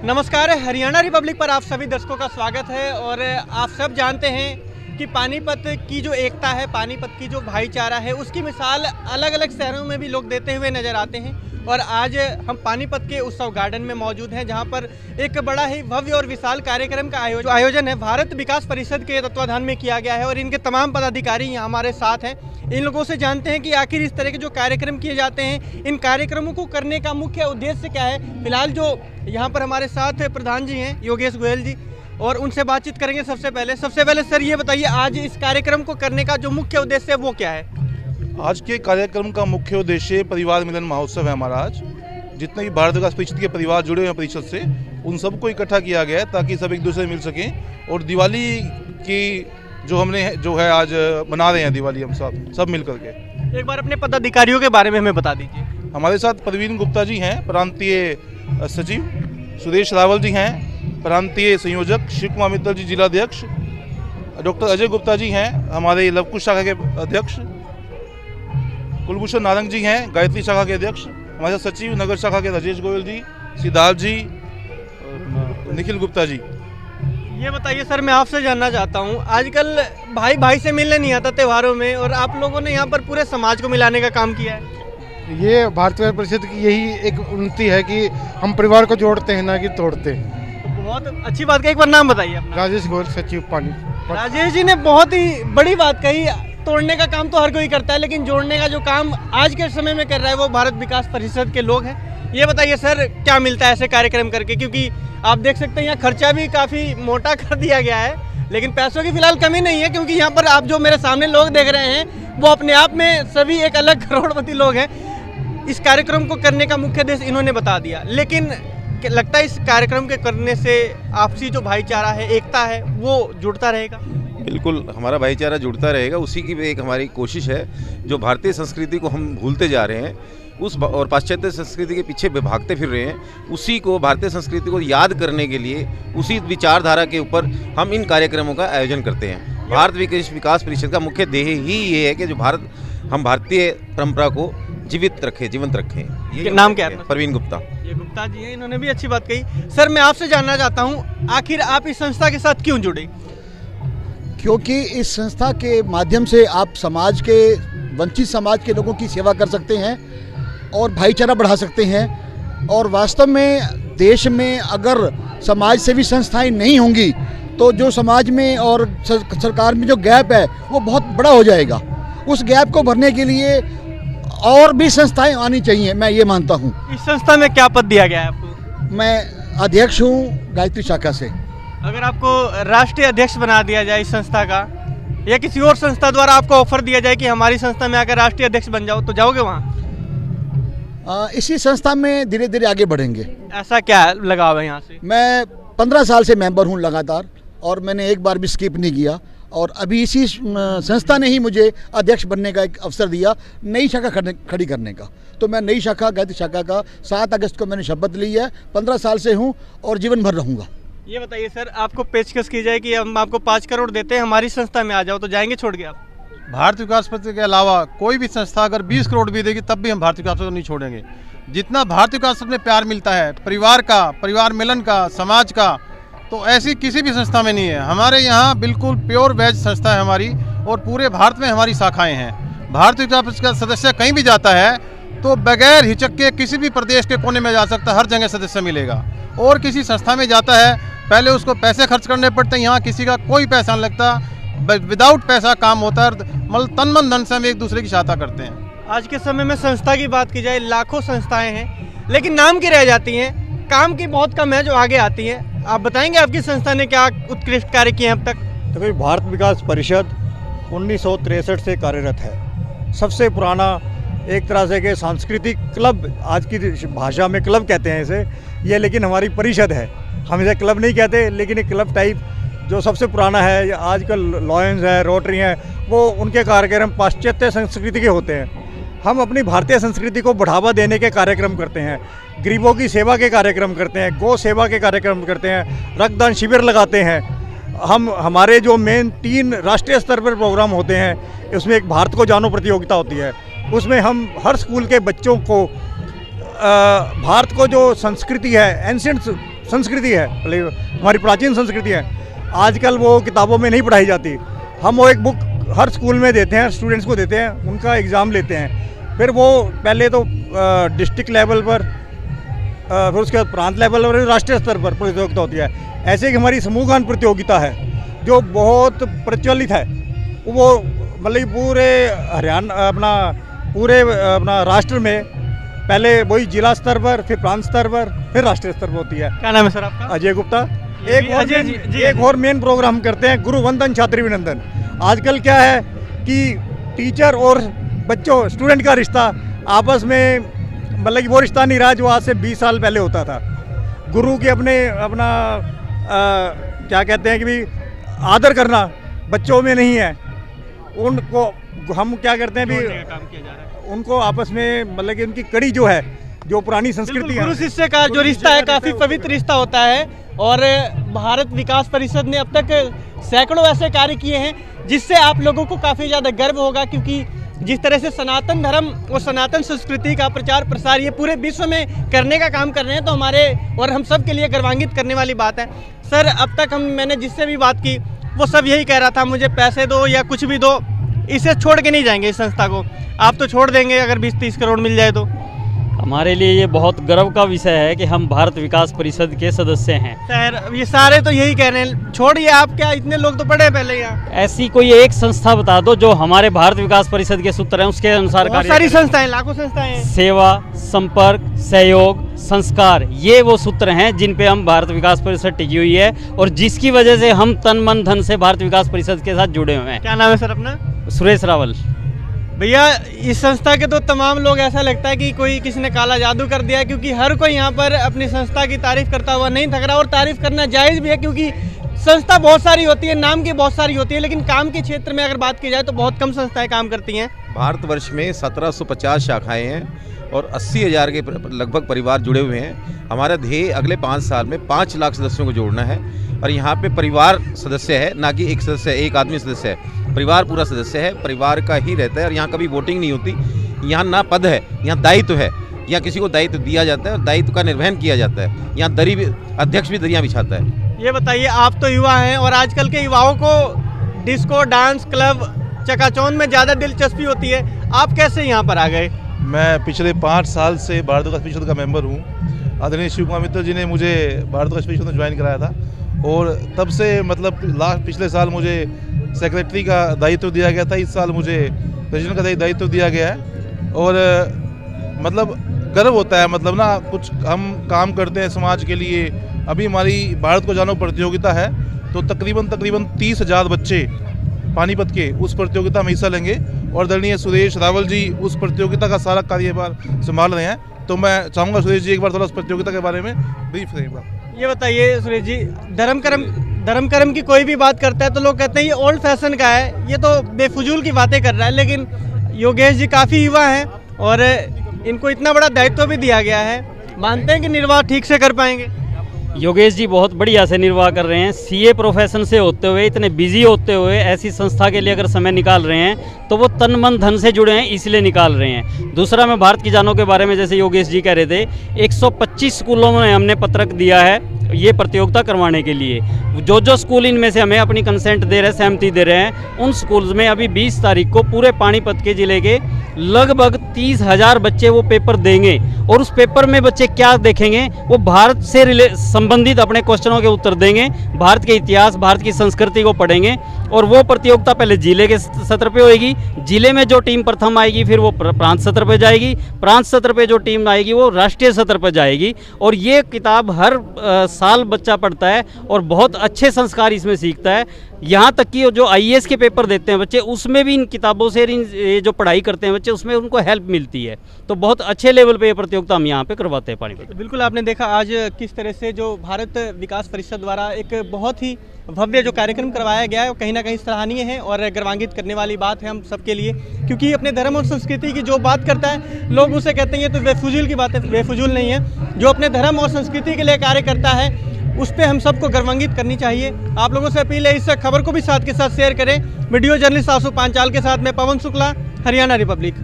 नमस्कार, हरियाणा रिपब्लिक पर आप सभी दर्शकों का स्वागत है। और आप सब जानते हैं कि पानीपत की जो एकता है, पानीपत की जो भाईचारा है, उसकी मिसाल अलग अलग शहरों में भी लोग देते हुए नजर आते हैं। और आज हम पानीपत के उत्सव गार्डन में मौजूद हैं, जहां पर एक बड़ा ही भव्य और विशाल कार्यक्रम का आयोजन है भारत विकास परिषद के तत्वाधान में किया गया है। और इनके तमाम पदाधिकारी यहाँ हमारे साथ हैं। इन लोगों से जानते हैं कि आखिर इस तरह के जो कार्यक्रम किए जाते हैं, इन कार्यक्रमों को करने का मुख्य उद्देश्य क्या है। फिलहाल जो यहाँ पर हमारे साथ प्रधान जी हैं, योगेश गोयल जी, और उनसे बातचीत करेंगे। सबसे पहले सर ये बताइए, आज इस कार्यक्रम को करने का जो मुख्य उद्देश्य है वो क्या है? आज के कार्यक्रम का मुख्य उद्देश्य परिवार मिलन महोत्सव है हमारा। आज जितने भी भारत विकास परिषद के परिवार जुड़े हुए हैं परिषद से, उन सबको इकट्ठा किया गया है ताकि सब एक दूसरे से मिल सकें। और दिवाली की जो है आज मना रहे हैं दिवाली हम सब मिल करके। एक बार अपने पदाधिकारियों के बारे में हमें बता दीजिए। हमारे साथ प्रवीण गुप्ता जी हैं, प्रांतीय सचिव। सुरेश रावल जी हैं, प्रांतीय संयोजक। शिव कुमार मित्तल जी, जिलाध्यक्ष। डॉक्टर अजय गुप्ता जी हैं, हमारे लवकुश शाखा के अध्यक्ष। कुलभूषण नारंग जी हैं, गायत्री शाखा के अध्यक्ष। हमारे सचिव नगर शाखा के राजेश गोयल जी, सिद्धार्थ जी, निखिल गुप्ता जी। ये बताइए सर, मैं आपसे जानना चाहता हूँ, आजकल भाई भाई से मिलने नहीं आता त्योहारों में, और आप लोगों ने यहाँ पर पूरे समाज को मिलाने का काम किया है। ये भारत विकास परिषद की यही एक उन्नति है कि हम परिवार को जोड़ते हैं, ना कि तोड़ते हैं। तो बहुत अच्छी बात कही। एक बार नाम बताइए अपना। राजेश गोयल, सचिव पानी। राजेश जी ने बहुत ही बड़ी बात कही। तोड़ने का काम तो हर कोई करता है, लेकिन जोड़ने का जो काम आज के समय में कर रहा है वो भारत विकास परिषद के लोग हैं। ये बताइए सर, क्या मिलता है ऐसे कार्यक्रम करके? क्योंकि आप देख सकते हैं यहाँ खर्चा भी काफ़ी मोटा कर दिया गया है, लेकिन पैसों की फिलहाल कमी नहीं है। क्योंकि यहाँ पर आप जो मेरे सामने लोग देख रहे हैं, वो अपने आप में सभी एक अलग करोड़पति लोग हैं। इस कार्यक्रम को करने का मुख्य उद्देश्य इन्होंने बता दिया, लेकिन लगता है इस कार्यक्रम के करने से आपसी जो भाईचारा है, एकता है, वो जुड़ता रहेगा। बिल्कुल, हमारा भाईचारा जुड़ता रहेगा। उसी की एक हमारी कोशिश है। जो भारतीय संस्कृति को हम भूलते जा रहे हैं और पाश्चात्य संस्कृति के पीछे भागते फिर रहे हैं, उसी को, भारतीय संस्कृति को याद करने के लिए, उसी विचारधारा के ऊपर हम इन कार्यक्रमों का आयोजन करते हैं। भारत विकास परिषद का मुख्य ध्येय ही ये है कि जो हम भारतीय परंपरा को जीवंत रखें। ये नाम क्या है? प्रवीण गुप्ता। ये गुप्ता जी हैं, इन्होंने भी अच्छी बात कही। सर, मैं आपसे जानना चाहता हूँ, आखिर आप इस संस्था के साथ क्यों जुड़े? क्योंकि इस संस्था के माध्यम से आप समाज के, वंचित समाज के लोगों की सेवा कर सकते हैं और भाईचारा बढ़ा सकते हैं। और वास्तव में देश में अगर समाज सेवी संस्थाएं नहीं होंगी तो जो समाज में और सरकार में जो गैप है वो बहुत बड़ा हो जाएगा। उस गैप को भरने के लिए और भी संस्थाएं आनी चाहिए, मैं ये मानता हूँ। इस संस्था में क्या पद दिया गया है आपको? मैं अध्यक्ष हूँ गायत्री शाखा से। अगर आपको राष्ट्रीय अध्यक्ष बना दिया जाए इस संस्था का, या किसी और संस्था द्वारा आपको ऑफर दिया जाए कि हमारी संस्था में आकर राष्ट्रीय अध्यक्ष बन जाओ, तो जाओगे वहाँ? इसी संस्था में धीरे धीरे आगे बढ़ेंगे। ऐसा क्या लगाव है यहाँ से? मैं 15 साल से मेंबर हूँ लगातार, और मैंने एक बार भी स्किप नहीं किया। और अभी इसी संस्था ने ही मुझे अध्यक्ष बनने का एक अवसर दिया, नई शाखा खड़ी करने का। तो मैं नई शाखा, गायत्री शाखा का 7 अगस्त को मैंने शपथ ली है। 15 साल से हूँ और जीवन भर रहूँगा। ये बताइए सर, आपको पेशकश की जाए कि हम आपको 5 करोड़ देते हैं, हमारी संस्था में आ जाओ, तो जाएंगे छोड़ के आप? भारत विकास परिषद के अलावा कोई भी संस्था अगर 20 करोड़ भी देगी तब भी हम भारत विकास परिषद को नहीं छोड़ेंगे। जितना भारत विकास परिषद में प्यार मिलता है परिवार का, परिवार मिलन का, समाज का, तो ऐसी किसी भी संस्था में नहीं है। हमारे यहाँ बिल्कुल प्योर वेज संस्था है हमारी, और पूरे भारत में हमारी शाखाएं हैं। भारत विकास परिषद का सदस्य कहीं भी जाता है तो बगैर हिचक के किसी भी प्रदेश के कोने में जा सकता है, हर जगह सदस्य मिलेगा। और किसी संस्था में जाता है, पहले उसको पैसे खर्च करने पड़ते हैं। यहाँ किसी का कोई पैसा नहीं लगता, विदाउट पैसा काम होता है। मतलब तन मन धन से हम एक दूसरे की सहायता करते हैं। आज के समय में संस्था की बात की जाए, लाखों संस्थाएं हैं, लेकिन नाम की रह जाती हैं, काम की बहुत कम है जो आगे आती हैं। आप बताएंगे आपकी संस्था ने क्या उत्कृष्ट कार्य किए अब तक? तो भारत विकास परिषद 1963 से कार्यरत है। सबसे पुराना एक तरह से कि सांस्कृतिक क्लब, आज की भाषा में क्लब कहते हैं इसे, ये लेकिन हमारी परिषद है। हम इसे क्लब नहीं कहते, लेकिन एक क्लब टाइप जो सबसे पुराना है। आजकल लॉयंस है, रोटरी हैं, वो उनके कार्यक्रम पाश्चात्य संस्कृति के होते हैं। हम अपनी भारतीय संस्कृति को बढ़ावा देने के कार्यक्रम करते हैं, गरीबों की सेवा के कार्यक्रम करते हैं, गौ सेवा के कार्यक्रम करते हैं, रक्तदान शिविर लगाते हैं। हमारे जो मेन 3 राष्ट्रीय स्तर पर प्रोग्राम होते हैं, उसमें एक भारत को जानो प्रतियोगिता होती है। उसमें हम हर स्कूल के बच्चों को भारत को जो संस्कृति है, एंशिएंट संस्कृति है, हमारी प्राचीन संस्कृति है, आजकल वो किताबों में नहीं पढ़ाई जाती। हम वो एक बुक हर स्कूल में देते हैं, स्टूडेंट्स को देते हैं, उनका एग्ज़ाम लेते हैं, फिर वो पहले तो डिस्ट्रिक्ट लेवल पर, फिर उसके बाद प्रांत लेवल पर, राष्ट्रीय स्तर पर प्रतियोगिता होती है। ऐसे कि हमारी समूह गान प्रतियोगिता है जो बहुत प्रचलित है, वो मतलब पूरे हरियाणा अपना राष्ट्र में पहले वही जिला स्तर पर, फिर प्रांत स्तर पर, फिर राष्ट्रीय स्तर पर होती है। क्या नाम है सर आपका? अजय गुप्ता। जी। एक और मेन प्रोग्राम हम करते हैं, गुरु वंदन छात्र अभिनंदन। आजकल क्या है कि टीचर और बच्चों स्टूडेंट का रिश्ता आपस में मतलब कि वो रिश्ता नहीं रहा जो आज से 20 साल पहले होता था। गुरु के अपना क्या कहते हैं कि भी आदर करना बच्चों में नहीं है, उनको हम क्या करते हैं भी काम किया जा रहा है। उनको आपस में मतलब कि उनकी कड़ी जो है, जो पुरानी संस्कृति है, गुरु शिष्य का जो रिश्ता है काफ़ी पवित्र रिश्ता होता है। और भारत विकास परिषद ने अब तक सैकड़ों ऐसे कार्य किए हैं जिससे आप लोगों को काफ़ी ज़्यादा गर्व होगा, क्योंकि जिस तरह से सनातन धर्म और सनातन संस्कृति का प्रचार प्रसार ये पूरे विश्व में करने का काम कर रहे हैं, तो हमारे और हम सब के लिए गर्वान्वित करने वाली बात है। सर, अब तक मैंने जिससे भी बात की वो सब यही कह रहा था, मुझे पैसे दो या कुछ भी दो, इसे छोड़ के नहीं जाएंगे इस संस्था को। आप तो छोड़ देंगे अगर 20-30 करोड़ मिल जाए तो? हमारे लिए ये बहुत गर्व का विषय है कि हम भारत विकास परिषद के सदस्य हैं। सर, ये सारे तो यही कह रहे हैं, छोड़िए आप, क्या इतने लोग तो पढ़े हैं पहले यहाँ। ऐसी कोई एक संस्था बता दो जो हमारे भारत विकास परिषद के सूत्र हैं उसके अनुसार बहुत सारी संस्थाएं, लाखों संस्थाएं हैं। सेवा, संपर्क, सहयोग, संस्कार, ये वो सूत्र हैं जिन पे हम भारत विकास परिषद टिकी हुई है और जिसकी वजह से हम तन मन धन से भारत विकास परिषद के साथ जुड़े हुए हैं। क्या नाम है सर अपना? सुरेश रावल। भैया, इस संस्था के तो तमाम लोग ऐसा लगता है कि कोई किसी ने काला जादू कर दिया है, क्योंकि हर कोई यहाँ पर अपनी संस्था की तारीफ करता हुआ नहीं थक रहा। और तारीफ करना जायज़ भी है, क्योंकि संस्था बहुत सारी होती है, नाम की बहुत सारी होती है, लेकिन काम के क्षेत्र में अगर बात की जाए तो बहुत कम संस्थाएं काम करती हैं। भारतवर्ष में 1750 शाखाएं हैं और 80,000 के लगभग परिवार जुड़े हुए हैं। हमारा ध्येय अगले 5 साल में 5 लाख सदस्यों को जोड़ना है। और यहाँ पे परिवार सदस्य है, ना कि एक सदस्य, एक आदमी सदस्य है, परिवार पूरा सदस्य है, परिवार का ही रहता है। और यहाँ कभी वोटिंग नहीं होती, यहाँ ना पद है, यहाँ दायित्व है। यहाँ किसी को दायित्व दिया जाता है और दायित्व का निर्वहन किया जाता है। यहाँ दरी भी, अध्यक्ष भी दरियाँ बिछाता है। ये बताइए, आप तो युवा हैं और आजकल के युवाओं को डिस्को, डांस, क्लब, चकाचौंध में ज़्यादा दिलचस्पी होती है, आप कैसे यहाँ पर आ गए? मैं पिछले 5 साल से भारत विकास परिषद का मेंबर हूँ। आदरणीय शिव कुमार मित्र जी ने मुझे भारत विकास परिषद में ज्वाइन कराया था और तब से मतलब पिछले साल मुझे सेक्रेटरी का दायित्व दिया गया था, इस साल मुझे प्रेसिडेंट का दायित्व दिया गया है। और मतलब गर्व होता है, मतलब ना कुछ हम काम करते हैं समाज के लिए। अभी हमारी भारत को जानो प्रतियोगिता है, तो तकरीबन 30,000 बच्चे पानीपत के उस प्रतियोगिता में हिस्सा लेंगे और आदरणीय सुरेश रावल जी उस प्रतियोगिता का सारा कार्यभार संभाल रहे हैं। तो मैं चाहूँगा सुरेश जी एक बार थोड़ा उस प्रतियोगिता के बारे में ब्रीफ करें एक बार। ये बताइए सुरेश जी, धर्म कर्म की कोई भी बात करता है तो लोग कहते हैं ये ओल्ड फैशन का है, ये तो बेफजूल की बातें कर रहा है, लेकिन योगेश जी काफ़ी युवा हैं और इनको इतना बड़ा दायित्व भी दिया गया है, मानते हैं कि निर्वाह ठीक से कर पाएंगे? योगेश जी बहुत बढ़िया से निर्वाह कर रहे हैं। सीए प्रोफेशन से होते हुए, इतने बिजी होते हुए ऐसी संस्था के लिए अगर समय निकाल रहे हैं तो वो तन मन धन से जुड़े हैं, इसलिए निकाल रहे हैं। दूसरा, मैं भारत की जानों के बारे में जैसे योगेश जी कह रहे थे, 125 स्कूलों में हमने पत्रक दिया है ये प्रतियोगिता करवाने के लिए। जो स्कूल इनमें से हमें अपनी कंसेंट दे रहे हैं, सहमति दे रहे हैं, उन स्कूल्स में अभी 20 तारीख को पूरे पानीपत के ज़िले के लगभग 30,000 बच्चे वो पेपर देंगे। और उस पेपर में बच्चे क्या देखेंगे, वो भारत से संबंधित अपने क्वेश्चनों के उत्तर देंगे, भारत के इतिहास, भारत की संस्कृति को पढ़ेंगे। और वो प्रतियोगिता पहले जिले के सत्र पे होएगी, जिले में जो टीम प्रथम आएगी फिर वो प्रांत सत्र पे जाएगी, प्रांत सत्र पे जो टीम आएगी वो राष्ट्रीय सत्र पे जाएगी। और ये किताब हर साल बच्चा पढ़ता है और बहुत अच्छे संस्कार इसमें सीखता है। यहाँ तक कि जो आईएएस के पेपर देते हैं बच्चे, उसमें भी इन किताबों से ये जो पढ़ाई करते हैं बच्चे, उसमें उनको हेल्प मिलती है। तो बहुत अच्छे लेवल पे ये प्रतियोगिता हम यहाँ पे करवाते हैं पानीपत। बिल्कुल, आपने देखा आज किस तरह से जो भारत विकास परिषद द्वारा एक बहुत ही भव्य जो कार्यक्रम करवाया गया है वो कहीं ना कहीं सराहनीय है और गर्वान्वित करने वाली बात है हम सबके लिए, क्योंकि अपने धर्म और संस्कृति की जो बात करता है लोग उसे कहते हैं ये तो बेफजूल की बात है। बेफजूल नहीं है, जो अपने धर्म और संस्कृति के लिए कार्य करता है उस पर हम सबको गर्वान्वित करनी चाहिए। आप लोगों से अपील है, इस खबर को भी साथ के साथ शेयर करें। वीडियो जर्नलिस्ट आशु पांचाल के साथ मैं पवन शुक्ला, हरियाणा रिपब्लिक।